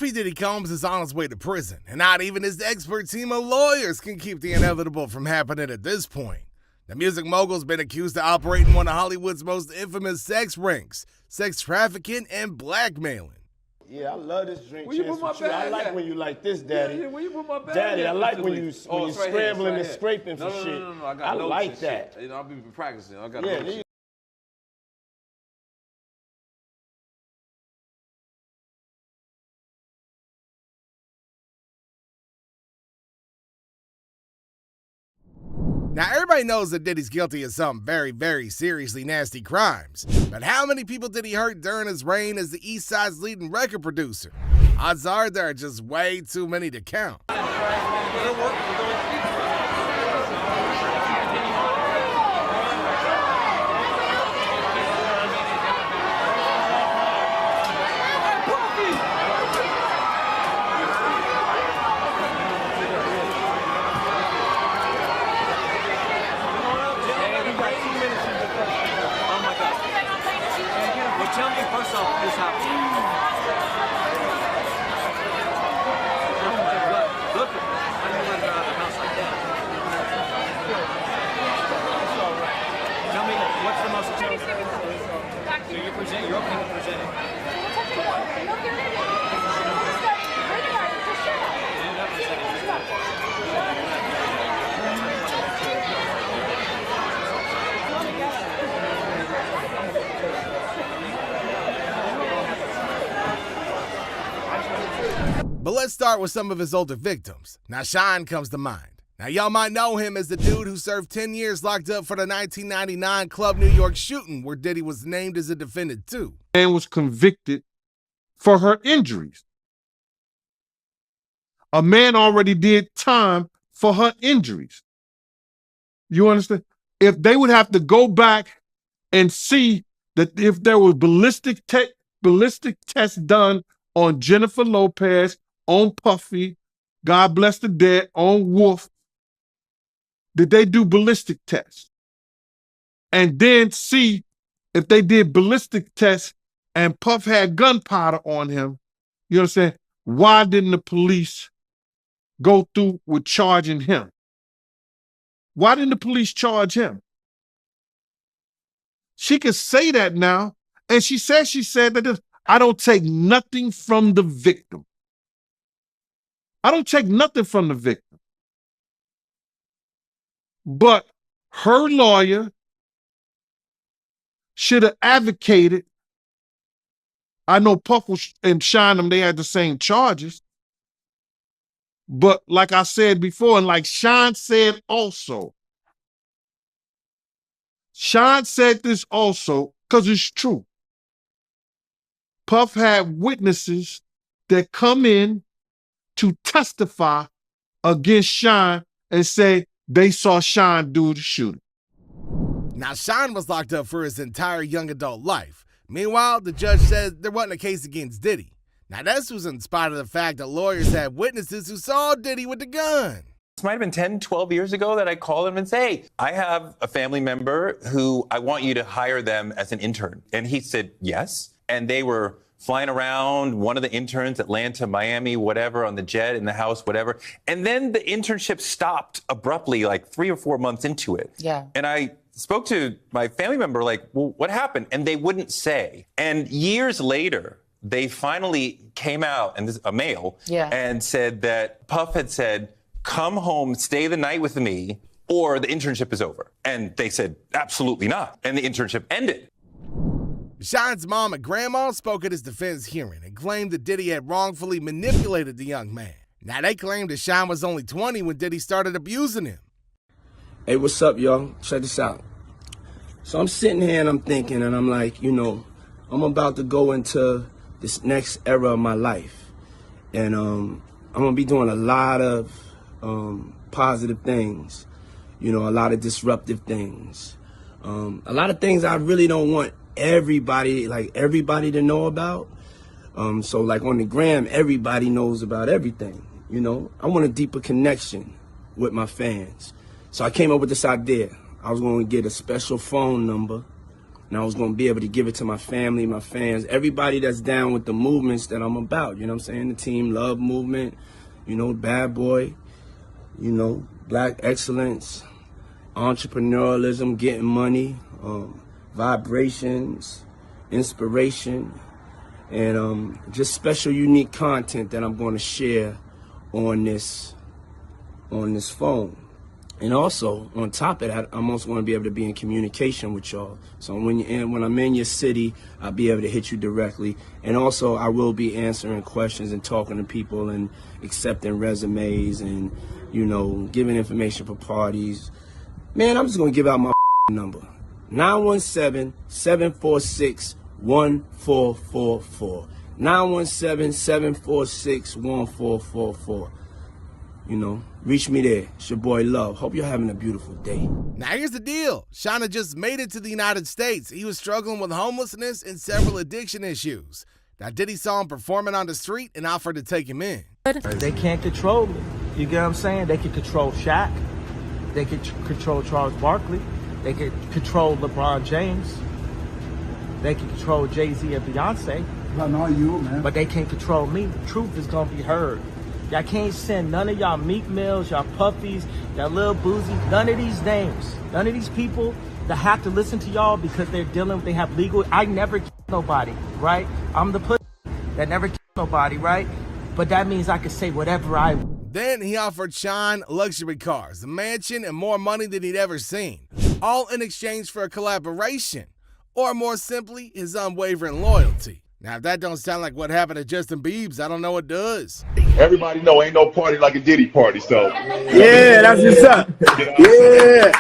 P. Diddy Combs is on his way to prison, and not even his expert team of lawyers can keep the inevitable from happening at this point. The music mogul's been accused of operating one of Hollywood's most infamous sex rings, sex trafficking, and blackmailing. Yeah, I love this drink. Where you put my bag I like at? when you like this, Daddy. Yeah, where you put my bag Daddy, at? I like when you It's when you right scrambling here, and it's right scraping here. for shit. No, I got I notes like and that. shit. You know, I've been practicing. I got Yeah, notes. Now, everybody knows that Diddy's guilty of some very, very seriously nasty crimes. But how many people did he hurt during his reign as the East Side's leading record producer? Odds are there are just way too many to count. Tell me first off this happened. Look, I didn't let her out of the house like that. Tell me, what's the most so you present your opinion presented. But let's start with some of his older victims. Now, Sean comes to mind. Now, y'all might know him as the dude who served 10 years locked up for the 1999 Club New York shooting, where Diddy was named as a defendant too. And was convicted for her injuries. A man already did time for her injuries. You understand? If they would have to go back and see that if there was ballistic tests done on Jennifer Lopez, on Puffy, God bless the dead, on Wolf, did they do ballistic tests? And then see if they did ballistic tests and Puff had gunpowder on him, you understand? Why didn't the police go through with charging him? Why didn't the police charge him? She could say that now, and she said that I don't take nothing from the victim. I don't take nothing from the victim. But her lawyer should have advocated. I know Puff and Shine, they had the same charges. But like I said before, and like Sean said also, Sean said this also because it's true. Puff had witnesses that come in to testify against Sean and say they saw Sean do the shooting. Now, Sean was locked up for his entire young adult life. Meanwhile, the judge said there wasn't a case against Diddy. Now, this was in spite of the fact that lawyers had witnesses who saw Diddy with the gun. This might have been 10, 12 years ago that I called him and say, hey, I have a family member who I want you to hire them as an intern. And he said, yes. And they were flying around, one of the interns, Atlanta, Miami, whatever, on the jet, in the house, whatever. And then the internship stopped abruptly, like 3 or 4 months into it. Yeah. And I spoke to my family member, like, well, what happened? And they wouldn't say. And years later, they finally came out, and this a male, and said that Puff had said, come home, stay the night with me, or the internship is over. And they said, absolutely not. And the internship ended. Sean's mom and grandma spoke at his defense hearing and claimed that Diddy had wrongfully manipulated the young man. Now, they claimed that Sean was only 20 when Diddy started abusing him. Hey, what's up, y'all? Check this out. So I'm sitting here and I'm thinking, and I'm like, you know, I'm about to go into this next era of my life. And I'm going to be doing a lot of positive things, you know, a lot of disruptive things. A lot of things I really don't want everybody to know about. So like on the gram, everybody knows about everything, you know. I want a deeper connection with my fans. So I came up with this idea. I was going to get a special phone number And I was going to be able to give it to my family, my fans, everybody that's down with the movements that I'm about. You know what I'm saying? The Team Love movement, you know, Bad Boy, you know, Black excellence, entrepreneurialism, getting money, vibrations, inspiration, and just special, unique content that I'm going to share on this phone. And also, on top of that, I'm also going to be able to be in communication with y'all. So when I'm in your city, I'll be able to hit you directly. And also, I will be answering questions and talking to people and accepting resumes and, you know, giving information for parties. Man, I'm just going to give out my number. 917-746-1444. 917-746-1444. You know, reach me there. It's your boy Love. Hope you're having a beautiful day. Now here's the deal. Sean had just made it to the United States. He was struggling with homelessness and several addiction issues. Now Diddy saw him performing on the street and offered to take him in. They can't control me. You get what I'm saying? They can control Shaq. They can control Charles Barkley. They can control LeBron James. They can control Jay-Z and Beyonce. But not you, man. But they can't control me. The truth is gonna be heard. Y'all can't send none of y'all Meek Mills, y'all Puffies, y'all Lil Boozy, none of these names, none of these people that have to listen to y'all because they have legal. I never kill nobody, right? I'm the pussy that never kill nobody, right? But that means I can say whatever I want. Then he offered Sean luxury cars, a mansion, and more money than he'd ever seen, all in exchange for a collaboration, or more simply, his unwavering loyalty. Now, if that don't sound like what happened to Justin Biebs, I don't know what does. Everybody know ain't no party like a Diddy party, so. Yeah, that's what's up. Yeah.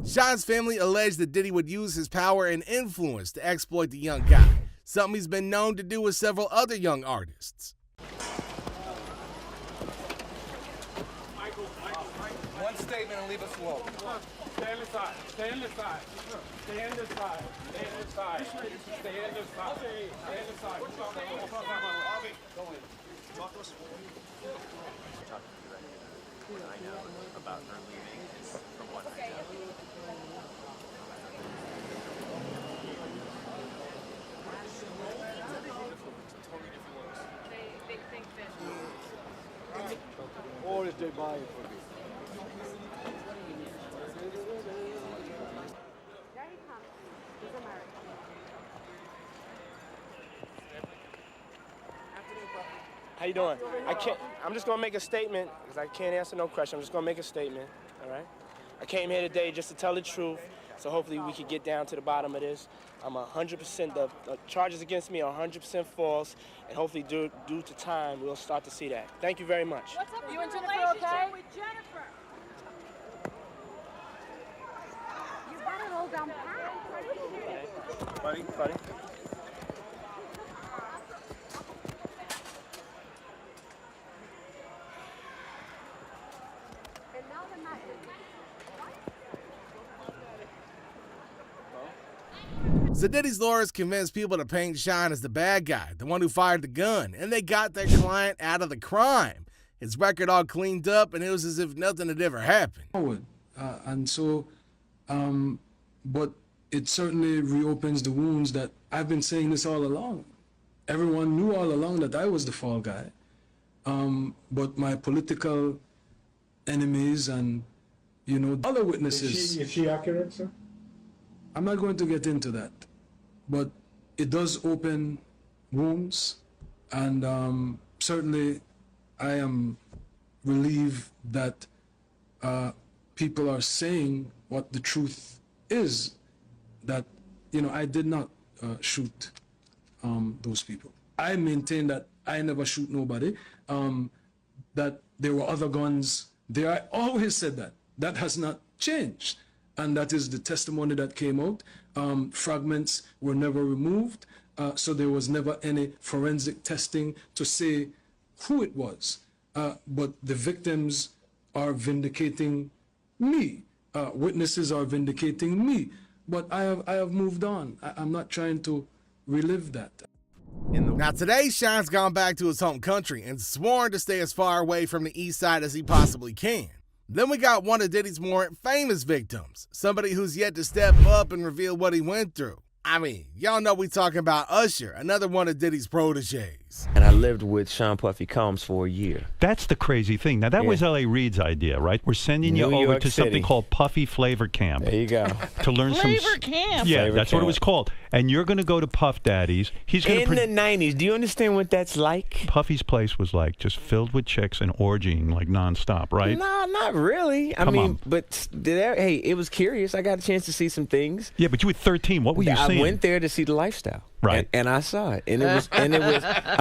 Sean's family alleged that Diddy would use his power and influence to exploit the young guy, something he's been known to do with several other young artists. One statement and leave us alone. Stay on the side. Stay on the side. Stay on the side. Stay on the side. Stay on the side. Stay on the side. Go in. Talk to us. I know about her leaving is from what I know. They think that. Or if they buy it for you. There he comes. He's American. How you doing? I'm just gonna make a statement because I can't answer no question. I'm just gonna make a statement, all right? I came here today just to tell the truth, so hopefully we can get down to the bottom of this. I'm 100%, the charges against me are 100% false, and hopefully due to time, we'll start to see that. Thank you very much. What's up with you and Jennifer, okay? With Jennifer. You better hold down pat. Buddy. And now the message. So Diddy's lawyers convinced people to paint Sean as the bad guy, the one who fired the gun, and they got their client out of the crime. His record all cleaned up, and it was as if nothing had ever happened. But it certainly reopens the wounds that I've been saying this all along. Everyone knew all along that I was the fall guy. But my political enemies and, you know, other witnesses. Is she accurate, sir? I'm not going to get into that, but it does open wounds, and certainly I am relieved that people are saying what the truth is, that, you know, I did not shoot those people. I maintain that I never shoot nobody, that there were other guns there. I always said that. That has not changed. And that is the testimony that came out. Fragments were never removed, so there was never any forensic testing to say who it was. But the victims are vindicating me. Witnesses are vindicating me. But I have moved on. I'm not trying to relive that. Now today, Sean's gone back to his home country and sworn to stay as far away from the east side as he possibly can. Then we got one of Diddy's more famous victims, somebody who's yet to step up and reveal what he went through. I mean, y'all know we talking about Usher, another one of Diddy's proteges. And I lived with Sean Puffy Combs for a year. That's the crazy thing. Now, that was L.A. Reid's idea, right? We're sending you New over York to City. something called Puffy Flavor Camp. There you go. To learn Flavor Camp. Yeah, Flavor that's what it Camp. was called. And you're going to go to Puff Daddy's. He's going In to the 90s. Do you understand what that's like? Puffy's place was like just filled with chicks and orgying like nonstop, right? No, not really. I Come mean, on. but hey, it was curious. I got a chance to see some things. Yeah, but you were 13. What were you seeing? I went there to see the lifestyle. Right. And I saw it. And it was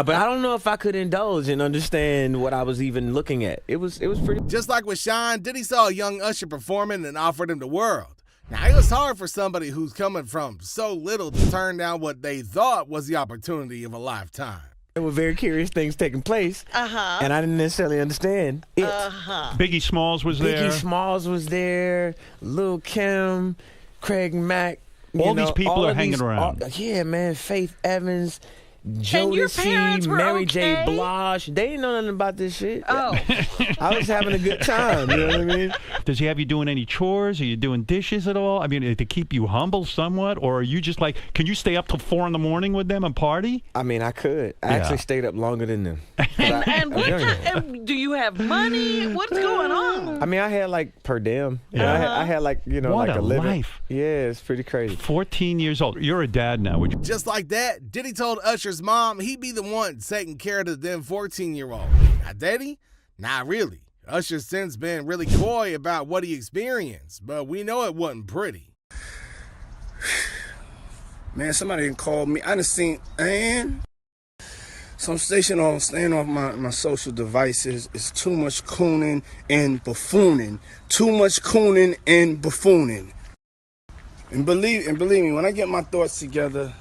but I don't know if I could indulge and understand what I was even looking at. It was pretty. Just like with Sean, Diddy saw a young Usher performing and offered him the world. Now, it was hard for somebody who's coming from so little to turn down what they thought was the opportunity of a lifetime. There were very curious things taking place. And I didn't necessarily understand it. Biggie Smalls was there. Biggie Smalls was there. Lil' Kim, Craig Mack. All these people are hanging around. Yeah, man. Faith Evans, And your parents Jodeci, were Mary J. okay? Blige. They didn't know nothing about this shit. Oh. I was having a good time. You know what I mean? Does he have you doing any chores? Are you doing dishes at all? I mean, to keep you humble somewhat? Or are you just like, can you stay up till 4 in the morning with them and party? I mean, I could. I actually stayed up longer than them. And what kind, do you have money? What's going on? I mean, I had like per diem. Yeah. I had like, What like a living. life. Yeah, it's pretty crazy. 14 years old. You're a dad now. Would you? Just like that, Diddy told Usher's mom he'd be the one taking care of the then 14-year-old. Now, Diddy? Not really. Usher's since been really coy about what he experienced, but we know it wasn't pretty. Man, somebody done called me. I done seen, man. So I'm staying off my social devices. It's too much cooning and buffooning. Too much cooning and buffooning. And believe me, when I get my thoughts together,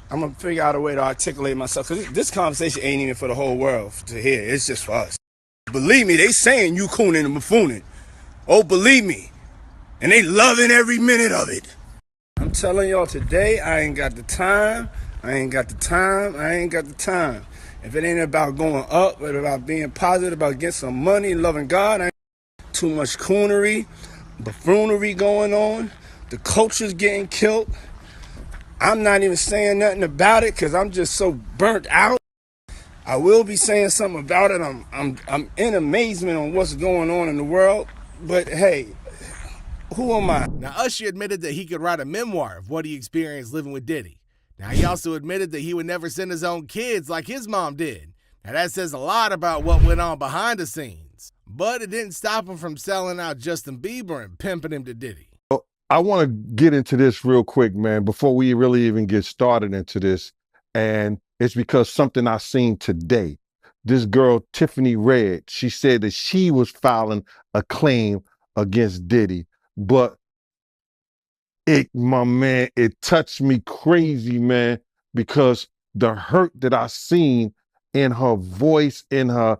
I'm gonna figure out a way to articulate myself. Cause this conversation ain't even for the whole world to hear. It's just for us. Believe me, they saying you cooning and buffooning. Oh, believe me. And they loving every minute of it. I'm telling y'all today, I ain't got the time. I ain't got the time. If it ain't about going up, but about being positive, about getting some money, loving God, I ain't too much coonery, buffoonery going on. The culture's getting killed. I'm not even saying nothing about it because I'm just so burnt out. I will be saying something about it. I'm in amazement on what's going on in the world. But hey, who am I? Now, Usher admitted that he could write a memoir of what he experienced living with Diddy. Now, he also admitted that he would never send his own kids like his mom did. Now, that says a lot about what went on behind the scenes. But it didn't stop him from selling out Justin Bieber and pimping him to Diddy. I want to get into this real quick, man, before we really even get started into this. And it's because something I seen today. This girl, Tiffany Red, she said that she was filing a claim against Diddy. But it touched me crazy, man, because the hurt that I seen in her voice, in her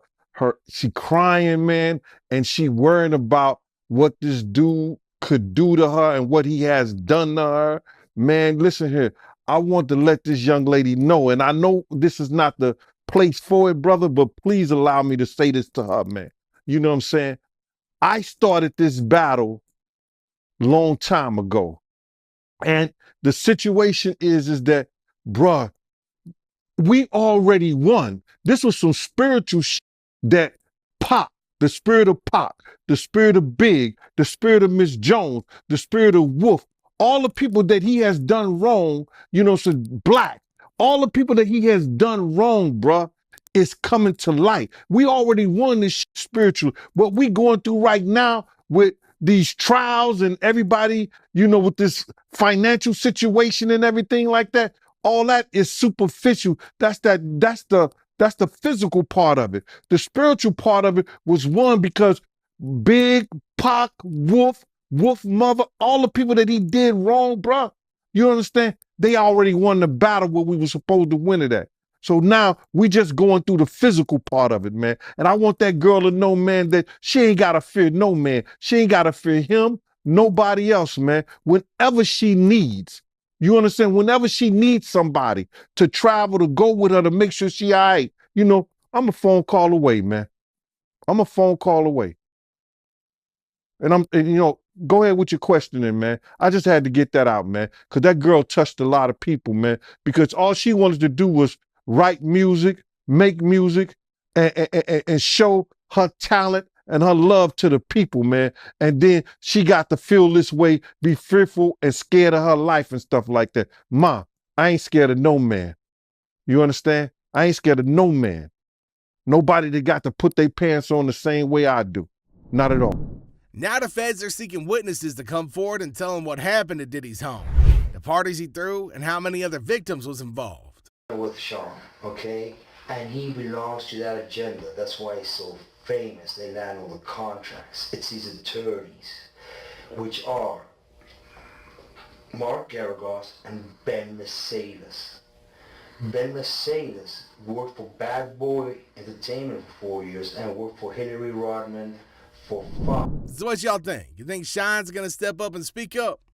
she crying, man, and she worrying about what this dude could do to her and what he has done to her. Man, listen here. I want to let this young lady know, and I know this is not the place for it, brother, but please allow me to say this to her, man. You know what I'm saying? I started this battle long time ago. And the situation is that, bruh, we already won. This was some spiritual shit that Pac, the spirit of Pac, the spirit of Big, the spirit of Miss Jones, the spirit of Wolf, all the people that he has done wrong, you know, so Black, all the people that he has done wrong, bruh, is coming to light. We already won this spiritual. What we going through right now with these trials and everybody, you know, with this financial situation and everything like that, all that is superficial. That's the physical part of it. The spiritual part of it was won because Big, Pac, Wolf Mother, all the people that he did wrong, bruh, you understand? They already won the battle where we were supposed to win it at. So now we just going through the physical part of it, man. And I want that girl to know, man, that she ain't got to fear no man. She ain't got to fear him, nobody else, man. Whenever she needs, you understand? Whenever she needs somebody to travel, to go with her, to make sure she all right, you know, I'm a phone call away, man. I'm a phone call away. And you know, go ahead with your questioning, man. I just had to get that out, man, because that girl touched a lot of people, man, because all she wanted to do was write music, make music, and show her talent and her love to the people, man. And then she got to feel this way, be fearful and scared of her life and stuff like that. Ma, I ain't scared of no man. You understand? I ain't scared of no man. Nobody that got to put their pants on the same way I do. Not at all. Now the feds are seeking witnesses to come forward and tell them what happened at Diddy's home, the parties he threw, and how many other victims was involved. With Sean, okay? And he belongs to that agenda. That's why he's so famous. They land all the contracts. It's his attorneys, which are Mark Garagos and Ben Mercedes. Ben Mercedes worked for Bad Boy Entertainment for 4 years and worked for Hillary Rodman for 5. So what y'all think? You think Sean's gonna step up and speak up?